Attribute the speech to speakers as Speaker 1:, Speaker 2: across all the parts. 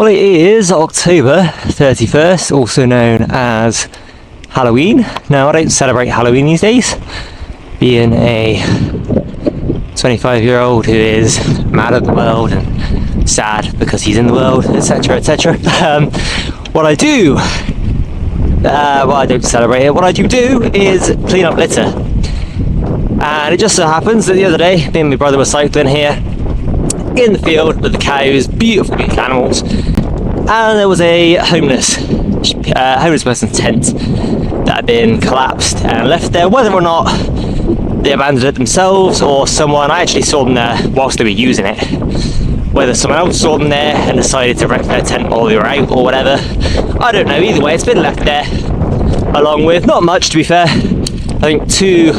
Speaker 1: Well, it is October 31st, also known as Halloween. Now, I don't celebrate Halloween these days, being a 25-year-old who is mad at the world and sad because he's in the world, etc, etc. What I do, well, I don't celebrate it. What I do is clean up litter. And it just so happens that the other day, me and my brother were cycling here in the field with the cows, beautiful animals, and there was a homeless person's tent that had been collapsed and left there. Whether or not they abandoned it themselves or someone, I actually saw them there whilst they were using it. Whether someone else saw them there and decided to wreck their tent while they were out or whatever, I don't know. Either way, it's been left there, along with not much, to be fair. I think 2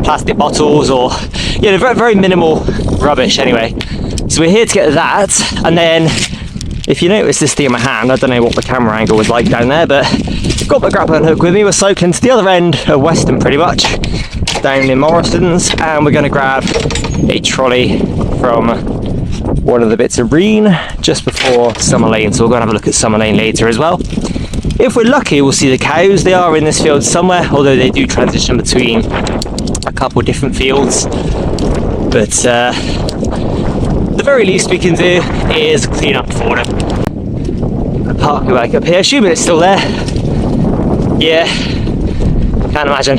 Speaker 1: plastic bottles, or very, very minimal rubbish anyway. So we're here to get that, and then if you notice this thing in my hand, I don't know what the camera angle was like down there, but got my grappling hook with me. We're cycling to the other end of Weston pretty much, down in Morrison's, and we're going to grab a trolley from one of the bits of green just before Summer Lane, so we'll go and have a look at Summer Lane later as well. If we're lucky, we'll see the cows. They are in this field somewhere, although they do transition between a couple different fields, but the very least we can do is clean up for them. Park my bike up here, assuming it's still there. Yeah, can't imagine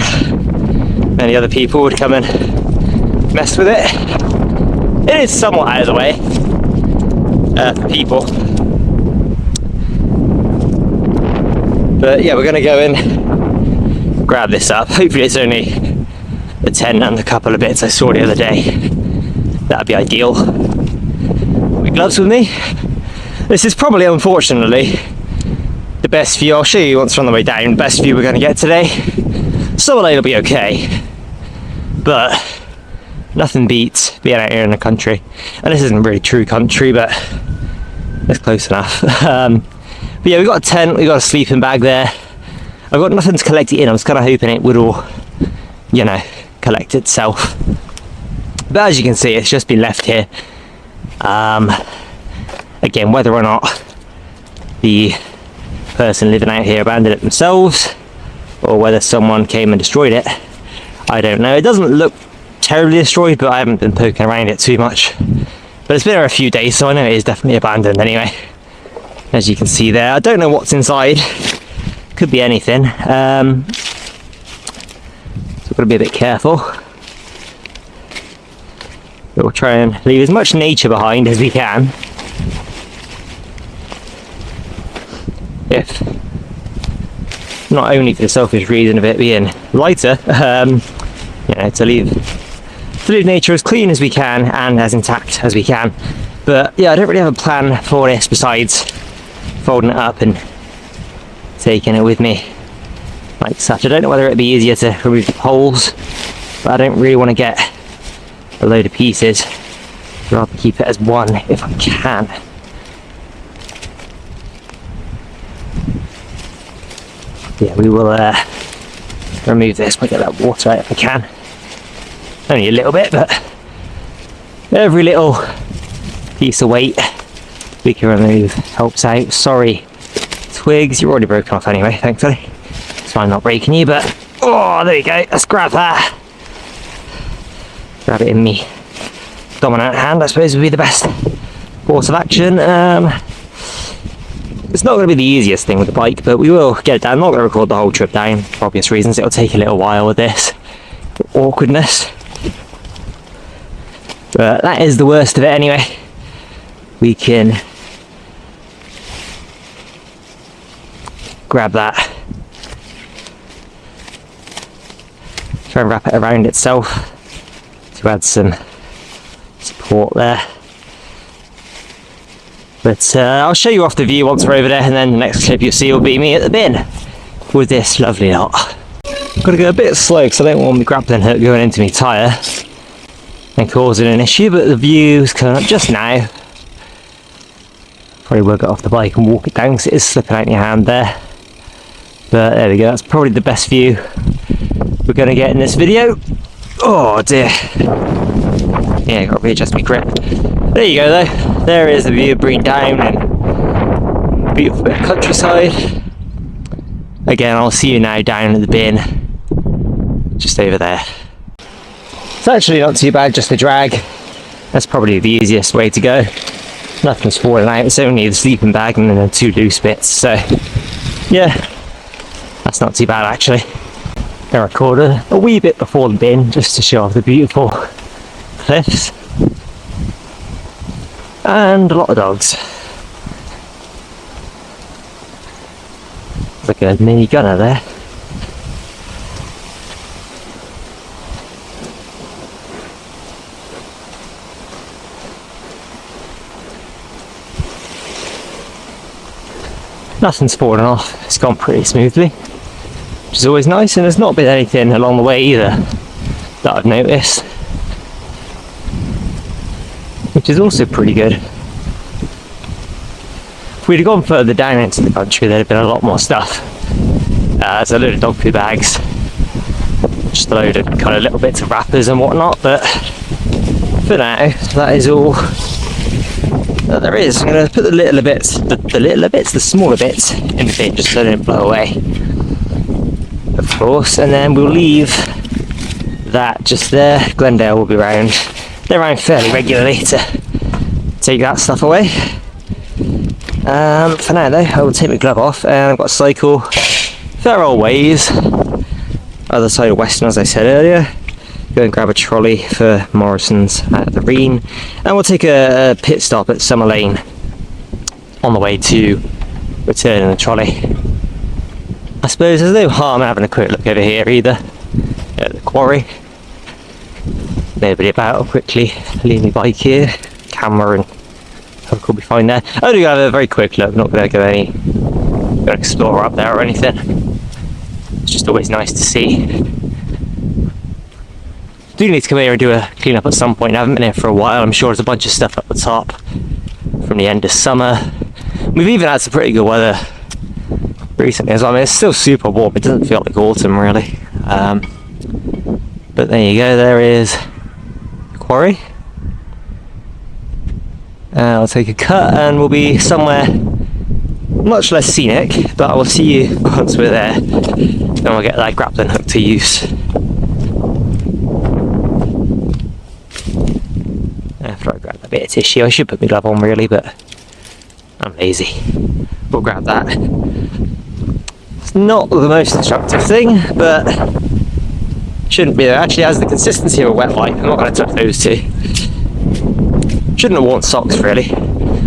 Speaker 1: many other people would come and mess with it. It is somewhat out of the way for people, but yeah, we're going to go and grab this up. Hopefully it's only the tent and a couple of bits I saw the other day. That'd be ideal. My gloves with me. This is probably, unfortunately, the best view. I'll show you once we're on the way down. Best view we're going to get today. Summer Lane will be okay, but nothing beats being out here in the country. And this isn't really true country, but it's close enough. But yeah, we've got a tent, we've got a sleeping bag there. I've got nothing to collect it in. I was kind of hoping it would all, collect itself. But as you can see, it's just been left here. Again, whether or not the person living out here abandoned it themselves or whether someone came and destroyed it, I don't know. It doesn't look terribly destroyed, but I haven't been poking around it too much. But it's been there a few days, so I know it is definitely abandoned anyway. As you can see there, I don't know what's inside. Could be anything. So we've got to be a bit careful. But we'll try and leave as much nature behind as we can. If not only for the selfish reason of it being lighter, to leave nature as clean as we can and as intact as we can. But yeah, I don't really have a plan for this besides folding it up and taking it with me like such. I don't know whether it'd be easier to remove the poles, but I don't really want to get a load of pieces. I'd rather keep it as one if I can. Yeah, we will remove this. We'll get that water out if I can. Only a little bit, but every little piece of weight we can remove helps out. Sorry, twigs, you're already broken off anyway, thankfully. It's fine not breaking you, but oh, there you go. Let's grab that. Grab it in me dominant hand, I suppose would be the best course of action. It's not going to be the easiest thing with the bike, but we will get it down. I'm not going to record the whole trip down for obvious reasons. It'll take a little while with this awkwardness, but that is the worst of it anyway. We can grab that, try and wrap it around itself to add some support there. But I'll show you off the view once we're over there, and then the next clip you'll see will be me at the bin with this lovely lot. I've got to go a bit slow because I don't want my grappling hook going into my tyre and causing an issue, but the view's coming up just now. Probably will get off the bike and walk it down because it is slipping out in your hand there. But there we go, that's probably the best view we're going to get in this video. Oh dear. Yeah, got to readjust my grip. There you go though. There is the view of Brean Down and beautiful bit of countryside. Again, I'll see you now down at the bin, just over there. It's actually not too bad, just a drag. That's probably the easiest way to go. Nothing's falling out, it's only the sleeping bag and then the 2 loose bits, so yeah, that's not too bad actually. I recorded a wee bit before the bin just to show off the beautiful cliffs and a lot of dogs. Like a mini gunner there. Nothing's fallen off, it's gone pretty smoothly, which is always nice, and there's not been anything along the way either that I've noticed, which is also pretty good. If we'd have gone further down into the country, there'd have been a lot more stuff. There's a load of dog food bags, just a load of kind of little bits of wrappers and whatnot, but for now, that is all that there is. I'm going to put the littler bits, the smaller bits in the bin just so they don't blow away, of course, and then we'll leave that just there. Glendale will be around, they're around fairly regularly to take that stuff away. For now though, I will take my glove off and I've got to cycle Farrell Ways, other side of Weston as I said earlier. Go and grab a trolley for Morrison's at the Reen, and we'll take a pit stop at Summer Lane on the way to returning the trolley. I suppose there's no harm in having a quick look over here either at the quarry. Nobody about, I'll quickly leave my bike here, camera and hook will be fine there. I'm going to have a very quick look, not going to go explore up there or anything. It's just always nice to see. Do need to come here and do a clean up at some point. I haven't been here for a while. I'm sure there's a bunch of stuff up the top from the end of summer. We've even had some pretty good weather recently as well. I mean, it's still super warm. It doesn't feel like autumn really. But there you go. There is the quarry. I'll take a cut and we'll be somewhere much less scenic, but I will see you once we're there. Then we'll get that grappling hook to use. After I grab a bit of tissue, I should put my glove on really, but I'm lazy. We'll grab that. It's not the most destructive thing, but shouldn't be. It actually has the consistency of a wet wipe. I'm not going to touch those two. Shouldn't have worn socks really.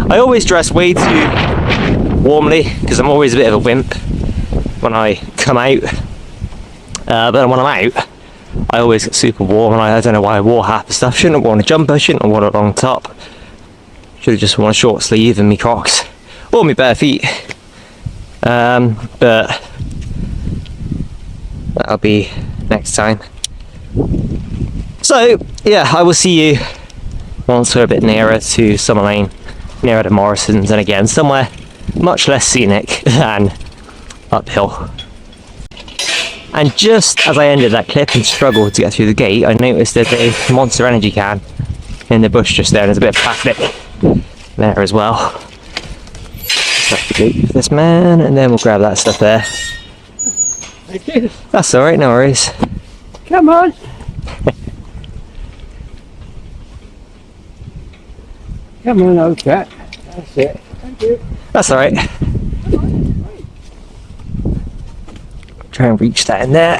Speaker 1: I always dress way too warmly because I'm always a bit of a wimp when I come out. But when I'm out, I always get super warm, and I don't know why I wore half the stuff. Shouldn't have worn a jumper, shouldn't have worn a long top. Should have just worn a short sleeve and me Crocs. Or my bare feet. But that'll be next time. So, yeah, I will see you once we're a bit nearer to Summer Lane, nearer to Morrison's, and again, somewhere much less scenic than uphill. And just as I ended that clip and struggled to get through the gate, I noticed there's a Monster Energy can in the bush just there, and there's a bit of plastic there as well. Just have to gate for this man, and then we'll grab that stuff there.
Speaker 2: Thank you.
Speaker 1: That's alright, no worries.
Speaker 2: Come on. Come on, old cat. That's it. Thank you.
Speaker 1: That's alright. Try and reach that in there.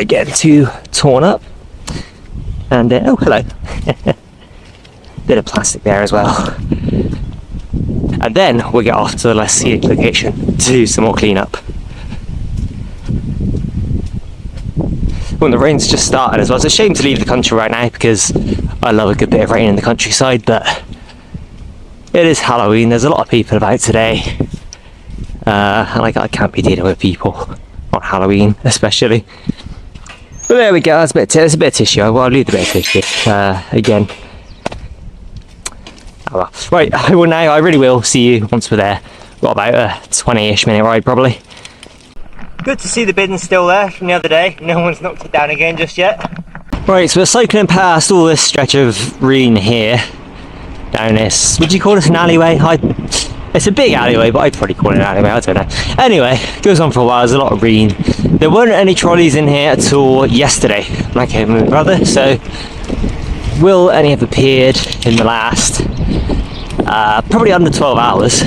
Speaker 1: Getting too torn up. And oh, hello. Bit of plastic there as well. And then we'll get off to the less scenic location to do some more cleanup. Well, the rain's just started as well. It's a shame to leave the country right now because I love a good bit of rain in the countryside, but it is Halloween. There's a lot of people about today. And I can't be dealing with people on Halloween, especially. But there we go. That's a bit of tissue. I'll leave the bit of tissue again. Oh well. Right, I really will see you once we're there. Got about a 20-ish minute ride probably. Good to see the bin still there from the other day. No one's knocked it down again just yet. Right, so we're cycling past all this stretch of Reen here. Down this, would you call this an alleyway? It's a big alleyway, but I'd probably call it an alleyway, I don't know. Anyway, goes on for a while, there's a lot of rain. There weren't any trolleys in here at all yesterday when I came with my brother, so will any have appeared in the last probably under 12 hours.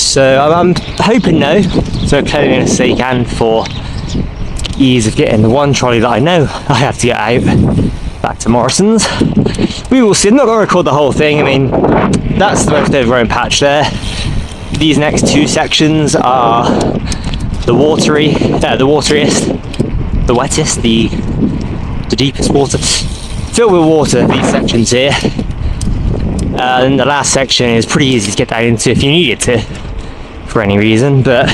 Speaker 1: So I'm hoping no, for cleanliness sake and for ease of getting the one trolley that I know I have to get out back to Morrison's. We will see. I'm not going to record the whole thing. I mean, that's the most overgrown patch there. These next two sections are the wateriest, the wettest, the deepest water, filled with water, these sections here. And the last section is pretty easy to get down into if you needed to, for any reason. But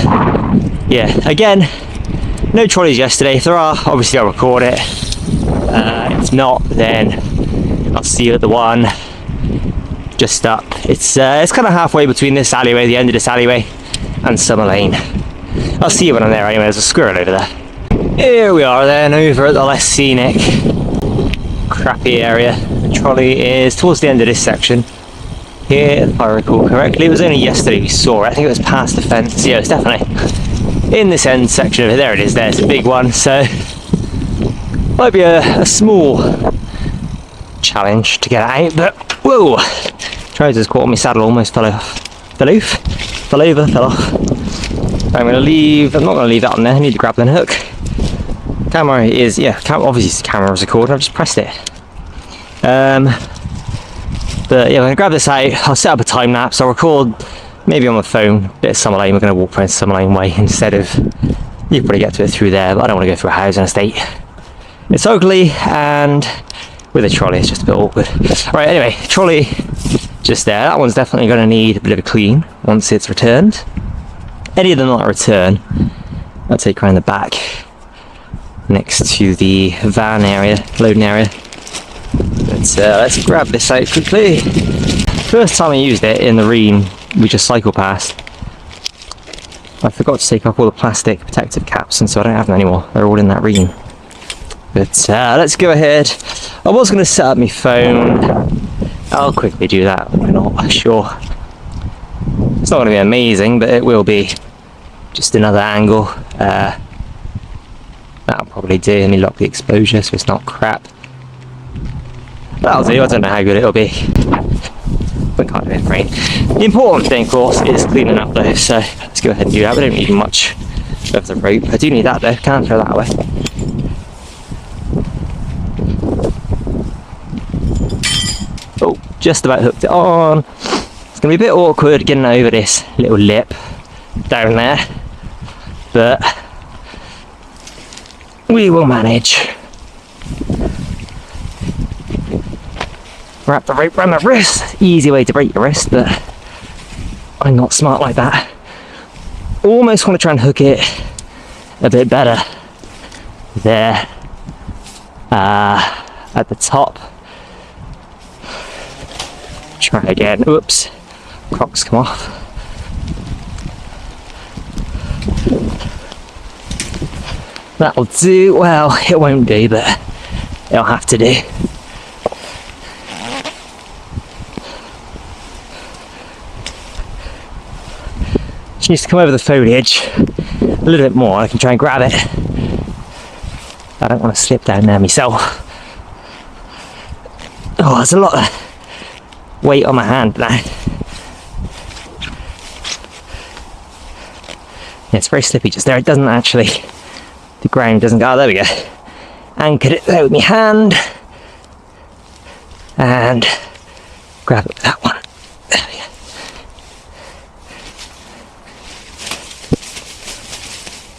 Speaker 1: yeah, again, no trolleys yesterday. If there are, obviously I'll record it. If not, then I'll see you at the one just up. It's kind of halfway between this alleyway, the end of this alleyway, and Summer Lane. I'll see you when I'm there anyway. There's a squirrel over there. Here we are then, over at the less scenic, crappy area. The trolley is towards the end of this section. Here, if I recall correctly, it was only yesterday we saw it. I think it was past the fence. Yeah, it's definitely in this end section over there. It is there. It's a big one, so might be a small challenge to get out. But whoa, trousers caught on my saddle, almost fell off. Fell off. I'm not going to leave that on there. I need to grab the hook. Camera is, obviously the camera is recording. I've just pressed it. But yeah, I'm going to grab this out. I'll set up a time lapse. I'll record maybe on my phone a bit of Summer Lane. We're going to walk around Summer Lane Way instead of, you can probably get to it through there, but I don't want to go through a housing estate. It's ugly, and with a trolley it's just a bit awkward. Right, anyway, trolley just there. That one's definitely going to need a bit of a clean once it's returned. Any of them that return, I'll take around the back next to the van area, loading area. But let's grab this out quickly. First time I used it in the rain, we just cycled past. I forgot to take off all the plastic protective caps, and so I don't have them anymore. They're all in that rain. But let's go ahead. I was going to set up my phone. I'll quickly do that. Why not? Sure. It's not going to be amazing, but it will be just another angle. That'll probably do. Let me lock the exposure so it's not crap. That'll do. I don't know how good it'll be. We can't do it in rain. The important thing, of course, is cleaning up though. So let's go ahead and do that. We don't need much of the rope. I do need that though. Can't throw that away. Oh, just about hooked it on. It's going to be a bit awkward getting over this little lip down there, but we will manage. Wrap the rope around my wrist. Easy way to break your wrist, but I'm not smart like that. Almost want to try and hook it a bit better there at the top. Try again. Oops. Crocs come off. That'll do. Well, it won't do, but it'll have to do. Just needs to come over the foliage a little bit more. I can try and grab it. I don't want to slip down there myself. Oh, there's a lot of weight on my hand now. Yeah, it's very slippy just there. It doesn't actually, the ground doesn't go, there we go. Anchored it there with my hand and grab it with that one. There we go.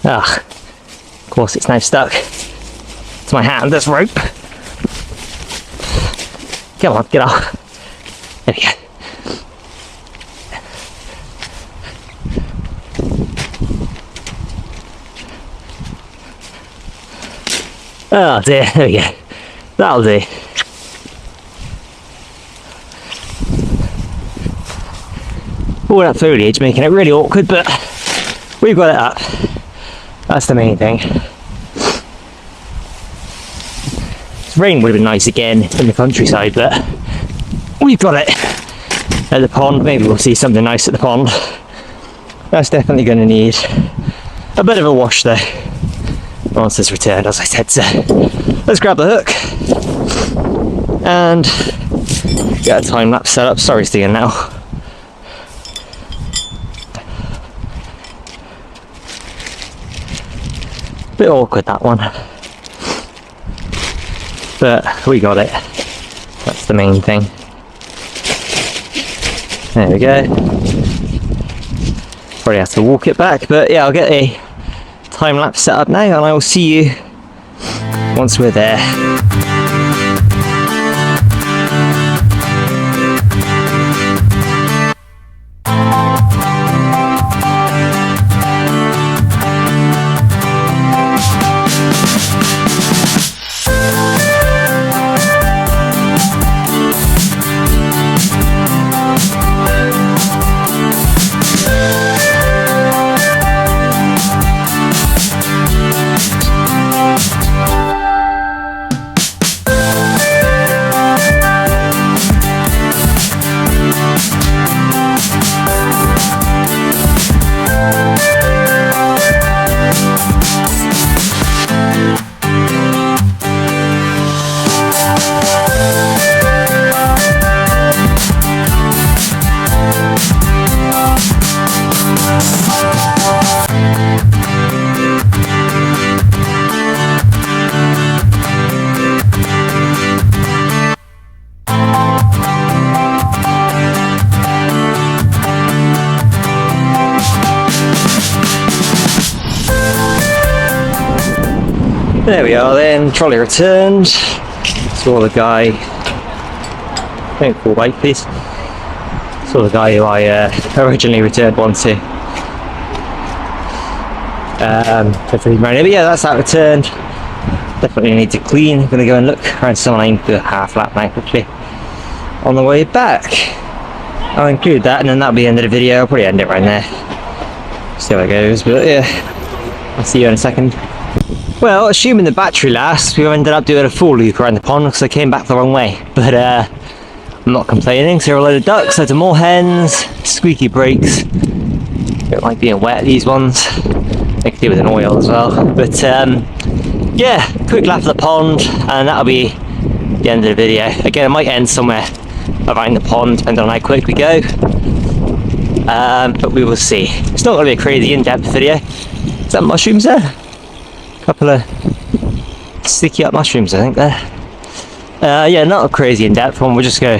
Speaker 1: Ah, of course it's now stuck to my hand, this rope. Come on, get off. There we go. Oh dear, there we go. That'll do. All that foliage making it really awkward, but we've got it up. That's the main thing. Rain would have been nice again in the countryside, but we've got it. at the pond. Maybe we'll see something nice at the pond. That's definitely going to need a bit of a wash though once it's returned, as I said. So let's grab the hook and get a time lapse set up. Sorry, Steven, now. Bit awkward, that one, but we got it. That's the main thing. There we go. Probably have to walk it back, but yeah, I'll get a time lapse set up now and I will see you once we're there. There we are then, trolley returned. Saw the guy, don't fall back please. Saw the guy who I originally returned one to. Hopefully he's but yeah, that's that returned. Definitely need to clean. I'm gonna go and look around some lane, do a half lap now quickly on the way back. I'll include that and then that'll be the end of the video. I'll probably end it right there. See how it goes, but yeah, I'll see you in a second. Well, assuming the battery lasts, we ended up doing a full loop around the pond because I came back the wrong way. But I'm not complaining, so there are a load of ducks, loads of moorhens, squeaky brakes. Don't like being wet, these ones. They could do with an oil as well. But yeah, quick lap of the pond, and that'll be the end of the video. Again, it might end somewhere around the pond, depending on how quick we go. But we will see. It's not going to be a crazy in-depth video. Is that mushrooms there? Couple of sticky up mushrooms, I think there. Yeah, not a crazy in-depth one. We'll just go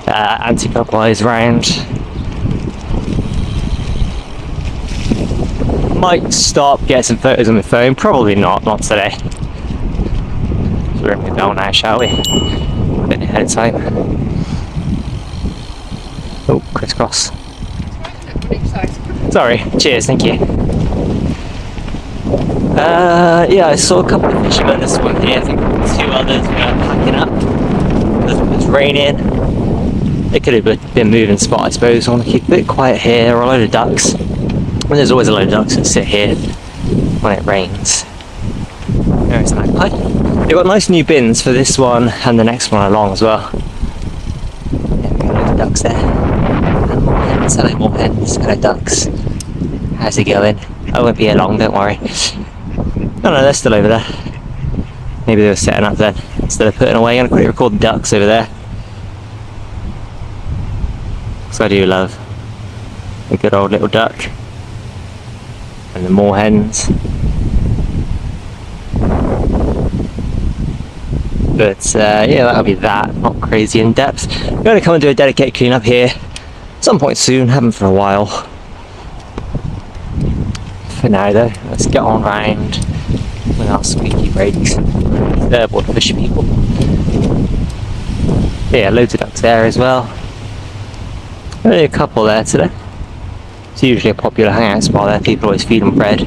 Speaker 1: anti-clockwise round. Might stop, get some photos on my phone. Probably not today. So we're going to go now, shall we? A bit ahead of time. Oh, crisscross. Sorry. Cheers. Thank you. Yeah, I saw a couple of fishermen this one here. I think 2 others were packing up. It was raining. It could have been moving spot, I suppose. I want to keep a bit quiet here. There are a load of ducks. And there's always a load of ducks that sit here when it rains. There's a magpie. They've got nice new bins for this one and the next one along as well. Yeah, we've got a load of ducks there. And more hens. Hello, more hens. Hello, ducks. How's it going? I won't be here long, don't worry. Oh no, they're still over there. Maybe they were setting up then. Instead of putting away, I'm going to quickly record the ducks over there. Because I do love a good old little duck. And the moorhens. But yeah, that'll be that. Not crazy in depth. I'm going to come and do a dedicated clean up here at some point soon. Haven't for a while. For now though, let's get on round with our squeaky brakes. They're what fish people. Yeah, loads of ducks there as well. Only a couple there today. It's usually a popular hangout spot there. People always feed them bread,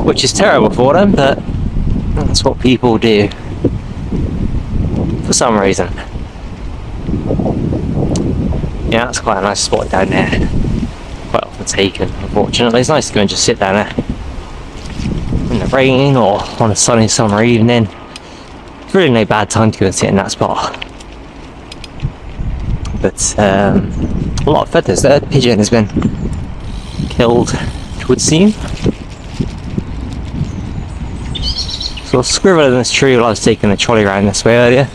Speaker 1: which is terrible for them, but that's what people do for some reason. Yeah, that's quite a nice spot down there. Quite often taken, unfortunately. It's nice to go and just sit down there in the rain or on a sunny summer evening. It's really no bad time to go and sit in that spot. But a lot of feathers there. Pigeon has been killed, it would seem. So a squirrel in this tree while I was taking the trolley around this way earlier.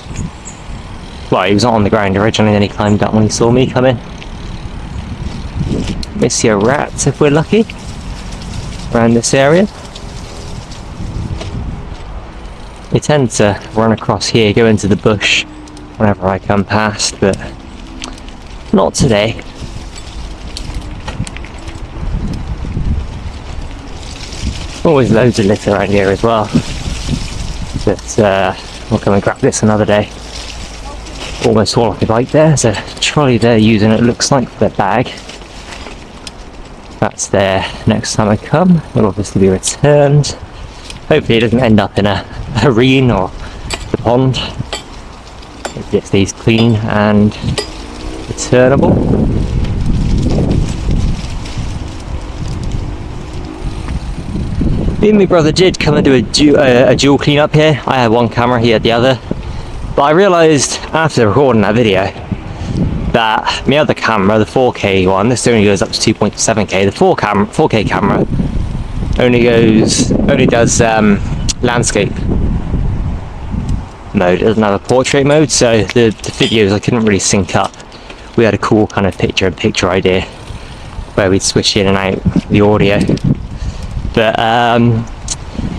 Speaker 1: Well, he was on the ground originally, then he climbed up when he saw me come in. May see a rat if we're lucky around this area. They tend to run across here, go into the bush whenever I come past, but not today. Always loads of litter around here as well. But we'll come and grab this another day. Almost all I could bike there. There's a trolley there using it, looks like, for their bag. That's there next time I come. It'll obviously be returned. Hopefully it doesn't end up in a marine or the pond. It stays clean and returnable. Me and my brother did come and do a dual clean up here. I had one camera, he had the other. But I realised after recording that video that my other camera, the 4K one, this only goes up to 2.7K. The 4K camera only does landscape mode. It doesn't have a portrait mode, so the videos I couldn't really sync up. We had a cool kind of picture-in-picture idea where we'd switch in and out the audio. But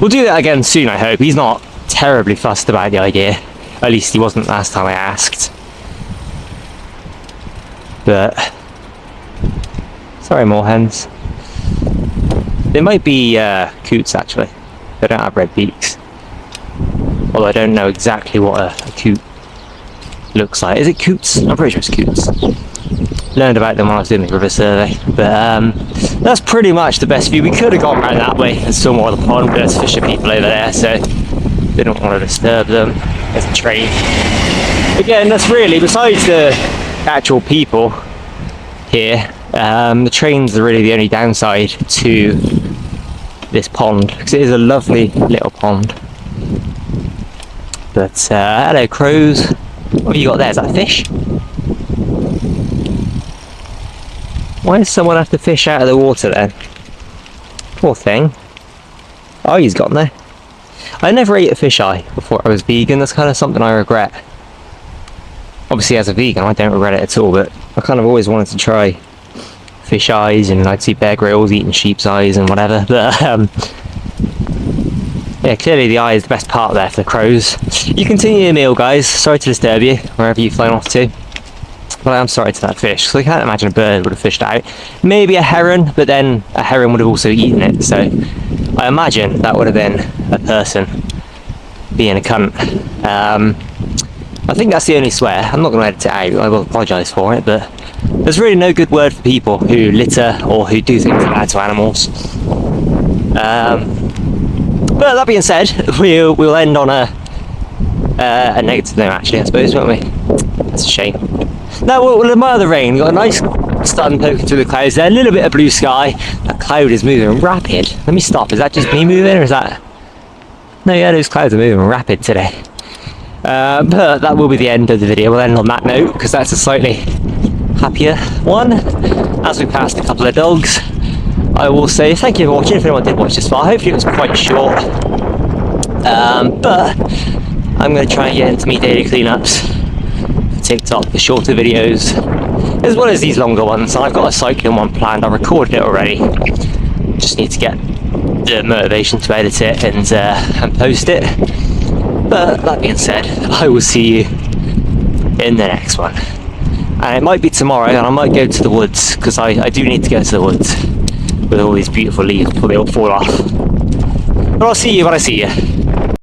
Speaker 1: we'll do that again soon, I hope. He's not terribly fussed about the idea. At least he wasn't last time I asked. But sorry, moorhens. They might be coots actually. They don't have red beaks. Although I don't know exactly what a coot looks like. Is it coots? I'm pretty sure it's coots. Learned about them when I was doing the river survey. But that's pretty much the best view. We could have gone around that way and saw more of the pond, but there's fisher people over there, so didn't want to disturb them. There's a train. Again, that's really, besides the actual people here, the trains are really the only downside to this pond, because it is a lovely little pond. But hello crows. What have you got there? Is that a fish? Why does someone have to fish out of the water then? Poor thing. Oh, he's gotten there. I never ate a fish eye before I was vegan. That's kind of something I regret. Obviously as a vegan I don't regret it at all, but I kind of always wanted to try fish eyes, and I'd see Bear Grylls eating sheep's eyes and whatever, but yeah, clearly the eye is the best part there for the crows. You continue your meal, guys. Sorry to disturb you wherever you've flown off to, but I am sorry to that fish, so I can't imagine a bird would have fished out. Maybe a heron, but then a heron would have also eaten it, so I imagine that would have been a person being a cunt. I think that's the only swear. I'm not going to edit it out, I will apologise for it, but there's really no good word for people who litter or who do things bad to animals. But that being said, we'll end on a negative note actually, I suppose, won't we? That's a shame. Now, we'll admire the rain. We've got a nice sun poking through the clouds there, a little bit of blue sky. That cloud is moving rapid. Let me stop. Is that just me moving, or is that... No, yeah, those clouds are moving rapid today. But that will be the end of the video. We'll end on that note, because that's a slightly happier one. As we passed a couple of dogs, I will say thank you for watching, if anyone did watch this far. Hopefully it was quite short. But I'm going to try and get into me daily cleanups for TikTok, the shorter videos, as well as these longer ones. I've got a cycling one planned. I recorded it already. Just need to get the motivation to edit it and post it. But that being said, I will see you in the next one. And it might be tomorrow, and I might go to the woods, because I do need to go to the woods with all these beautiful leaves before they all fall off. But I'll see you when I see you.